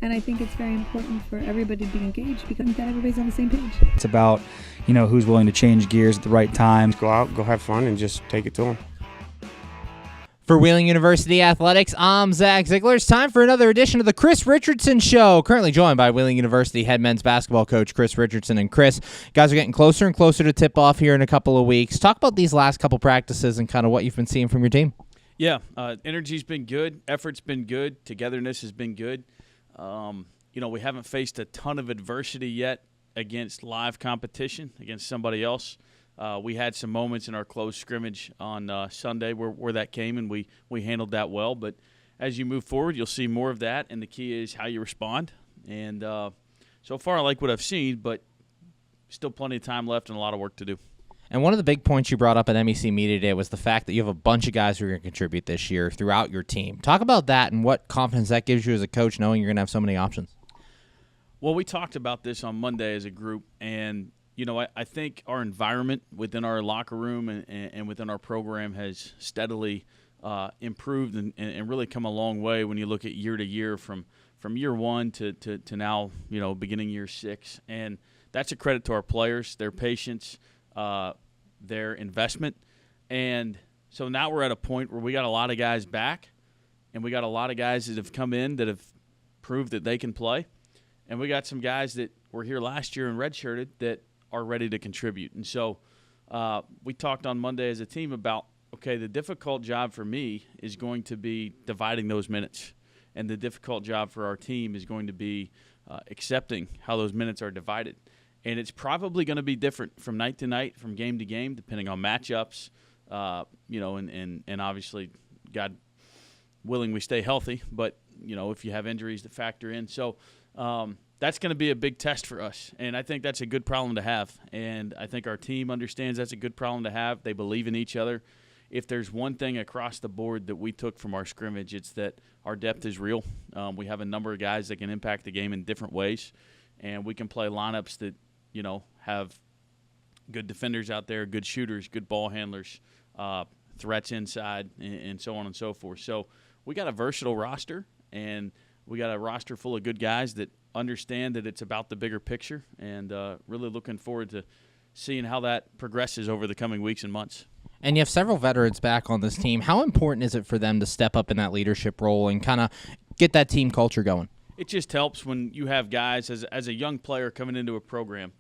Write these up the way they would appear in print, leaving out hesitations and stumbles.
And I think it's very important for everybody to be engaged because that everybody's on the same page. It's about, who's willing to change gears at the right time. Go out, go have fun, and just take it to them. For Wheeling University Athletics, I'm Zach Ziegler. It's time for another edition of the Chris Richardson Show. Currently joined by Wheeling University head men's basketball coach Chris Richardson. And Chris, guys are getting closer and closer to tip-off here in a couple of weeks. Talk about these last couple practices and kind of what you've been seeing from your team. Yeah, energy's been good. Effort's been good. Togetherness has been good. We haven't faced a ton of adversity yet against live competition, against somebody else. We had some moments in our close scrimmage on Sunday where that came, and we handled that well. But as you move forward, you'll see more of that, and the key is how you respond. And so far, I like what I've seen, but still plenty of time left and a lot of work to do. And one of the big points you brought up at MEC Media Day was the fact that you have a bunch of guys who are going to contribute this year throughout your team. Talk about that and what confidence that gives you as a coach knowing you're going to have so many options. Well, we talked about this on Monday as a group, and I think our environment within our locker room and within our program has steadily improved and really come a long way when you look at year to year from year one to now, beginning year 6. And that's a credit to our players, their patience, their investment. And so now we're at a point where we got a lot of guys back, and we got a lot of guys that have come in that have proved that they can play. And we got some guys that were here last year and redshirted that are ready to contribute. And so we talked on Monday as a team about, okay, the difficult job for me is going to be dividing those minutes. And the difficult job for our team is going to be accepting how those minutes are divided. And it's probably going to be different from night to night, from game to game, depending on matchups, and obviously, God willing, we stay healthy. But, if you have injuries that factor in. So that's going to be a big test for us, and I think that's a good problem to have. And I think our team understands that's a good problem to have. They believe in each other. If there's one thing across the board that we took from our scrimmage, it's that our depth is real. We have a number of guys that can impact the game in different ways, and we can play lineups that, have good defenders out there, good shooters, good ball handlers, threats inside, and so on and so forth. So we got a versatile roster, and we got a roster full of good guys that understand that it's about the bigger picture, and really looking forward to seeing how that progresses over the coming weeks and months. And you have several veterans back on this team. How important is it for them to step up in that leadership role and kind of get that team culture going? It just helps when you have guys, as a young player coming into a program,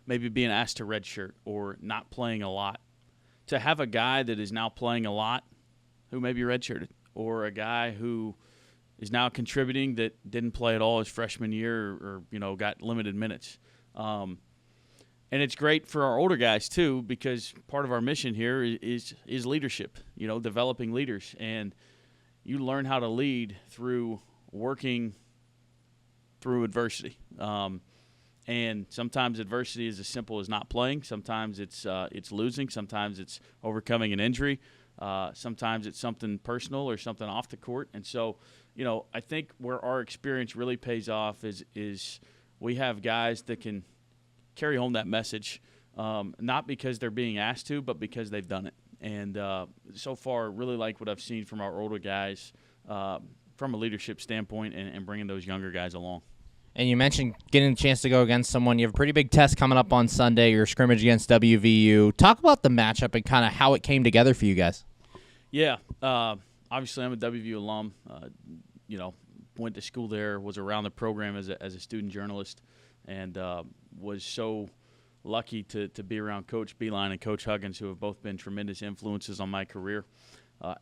maybe being asked to redshirt or not playing a lot. To have a guy that is now playing a lot who may be redshirted, or a guy who is now contributing that didn't play at all his freshman year or got limited minutes. And it's great for our older guys, too, because part of our mission here is leadership, developing leaders. And you learn how to lead through working through adversity. And sometimes adversity is as simple as not playing. Sometimes it's losing. Sometimes it's overcoming an injury. Sometimes it's something personal or something off the court. And so, I think where our experience really pays off is we have guys that can carry home that message, not because they're being asked to, but because they've done it. And so far, really like what I've seen from our older guys from a leadership standpoint and bringing those younger guys along. And you mentioned getting a chance to go against someone. You have a pretty big test coming up on Sunday, your scrimmage against WVU. Talk about the matchup and kind of how it came together for you guys. Yeah, obviously I'm a WVU alum. Went to school there, was around the program as a student journalist, and was so lucky to be around Coach Beeline and Coach Huggins, who have both been tremendous influences on my career.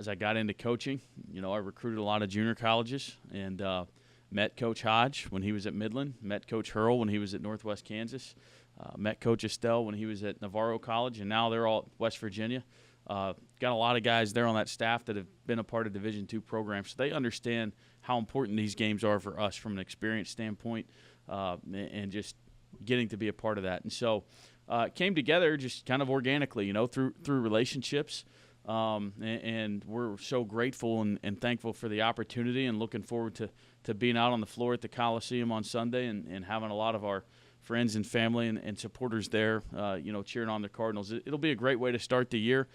As I got into coaching, I recruited a lot of junior colleges and met Coach Hodge when he was at Midland, met Coach Hurl when he was at Northwest Kansas, met Coach Estelle when he was at Navarro College, and now they're all at West Virginia. Got a lot of guys there on that staff that have been a part of Division II programs, so they understand how important these games are for us from an experience standpoint, and just getting to be a part of that. And so it came together just kind of organically, through relationships. And we're so grateful and thankful for the opportunity, and looking forward to being out on the floor at the Coliseum on Sunday and having a lot of our friends and family and supporters there, cheering on the Cardinals. It'll be a great way to start the year.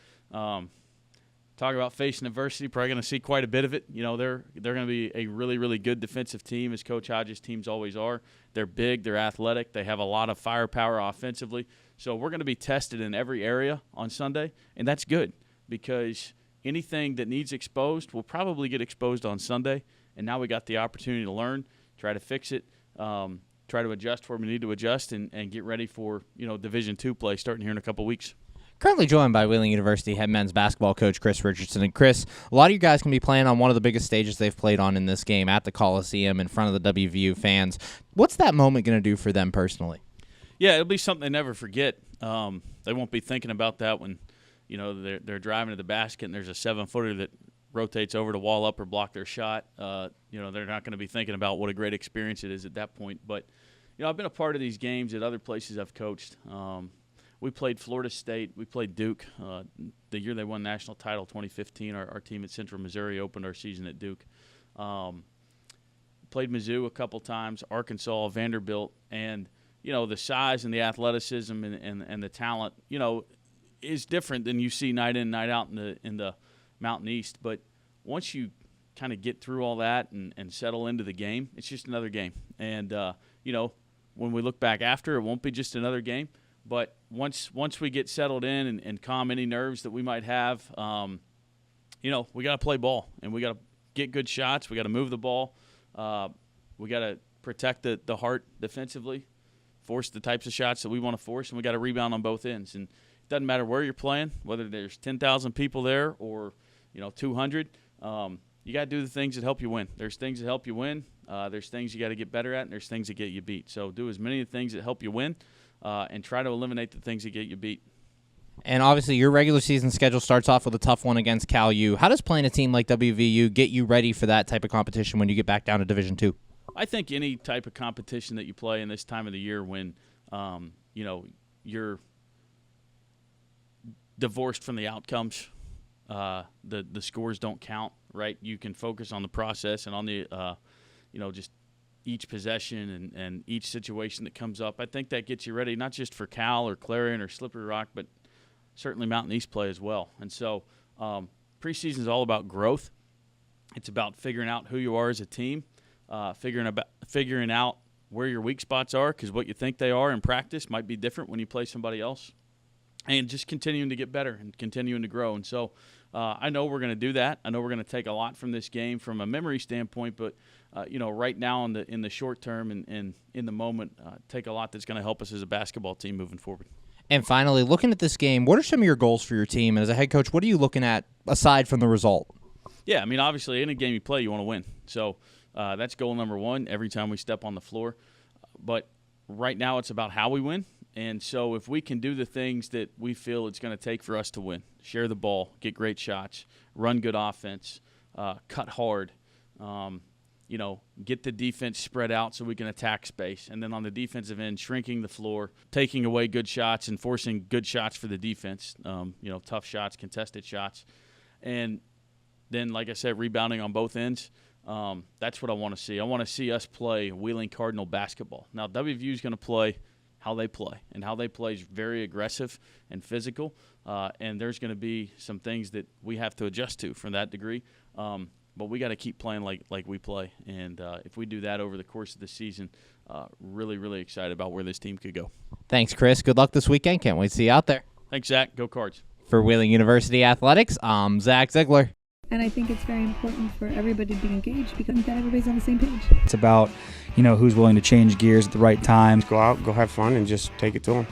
talk about facing adversity. Probably going to see quite a bit of it. You know, they're going to be a really, really good defensive team, as Coach Hodges' teams always are. They're big. They're athletic. They have a lot of firepower offensively. So we're going to be tested in every area on Sunday, and that's good because anything that needs exposed will probably get exposed on Sunday. And now we got the opportunity to learn, try to fix it, try to adjust where we need to adjust, and get ready for, Division II play starting here in a couple weeks. Currently joined by Wheeling University head men's basketball coach Chris Richardson. And Chris, a lot of you guys can be playing on one of the biggest stages they've played on in this game at the Coliseum in front of the WVU fans. What's that moment going to do for them personally? Yeah, it'll be something they never forget. They won't be thinking about that when, they're driving to the basket and there's a 7-footer that rotates over to wall up or block their shot. They're not going to be thinking about what a great experience it is at that point. But, I've been a part of these games at other places I've coached. We played Florida State. We played Duke the year they won national title, 2015. Our team at Central Missouri opened our season at Duke. Played Mizzou a couple times, Arkansas, Vanderbilt, and the size and the athleticism and the talent, is different than you see night in, night out in the Mountain East. But once you kind of get through all that and settle into the game, it's just another game. And when we look back after, it won't be just another game. But once we get settled in and calm any nerves that we might have, we got to play ball and we got to get good shots. We got to move the ball. We got to protect the heart defensively, force the types of shots that we want to force, and we got to rebound on both ends. And it doesn't matter where you're playing, whether there's 10,000 people there or 200. You got to do the things that help you win. There's things that help you win. There's things you got to get better at, and there's things that get you beat. So do as many of the things that help you win. And try to eliminate the things that get you beat. And obviously your regular season schedule starts off with a tough one against Cal U. How does playing a team like WVU get you ready for that type of competition when you get back down to Division II? I think any type of competition that you play in this time of the year when, you're divorced from the outcomes, the scores don't count, right? You can focus on the process and on the, just each possession and each situation that comes up. I think that gets you ready, not just for Cal or Clarion or Slippery Rock, but certainly Mountain East play as well. And so preseason is all about growth. It's about figuring out who you are as a team, figuring out where your weak spots are, because what you think they are in practice might be different when you play somebody else, and just continuing to get better and continuing to grow. And so I know we're going to do that. I know we're going to take a lot from this game from a memory standpoint, but right now in the short term and in the moment, take a lot that's going to help us as a basketball team moving forward. And finally, looking at this game, what are some of your goals for your team? And as a head coach, what are you looking at aside from the result? Yeah, obviously any game you play, you want to win. So that's goal number one every time we step on the floor. But right now it's about how we win. And so if we can do the things that we feel it's going to take for us to win, share the ball, get great shots, run good offense, cut hard, get the defense spread out so we can attack space. And then on the defensive end, shrinking the floor, taking away good shots and forcing good shots for the defense, tough shots, contested shots. And then, like I said, rebounding on both ends. That's what I want to see. I want to see us play Wheeling Cardinal basketball. Now, WVU is going to play how they play, and how they play is very aggressive and physical, and there's going to be some things that we have to adjust to from that degree, but we got to keep playing like we play, and if we do that over the course of the season, really, really excited about where this team could go. Thanks, Chris. Good luck this weekend. Can't wait to see you out there. Thanks, Zach. Go Cards. For Wheeling University Athletics, I'm Zach Ziegler. And I think it's very important for everybody to be engaged because that everybody's on the same page. It's about, who's willing to change gears at the right time. Go out, go have fun, and just take it to them.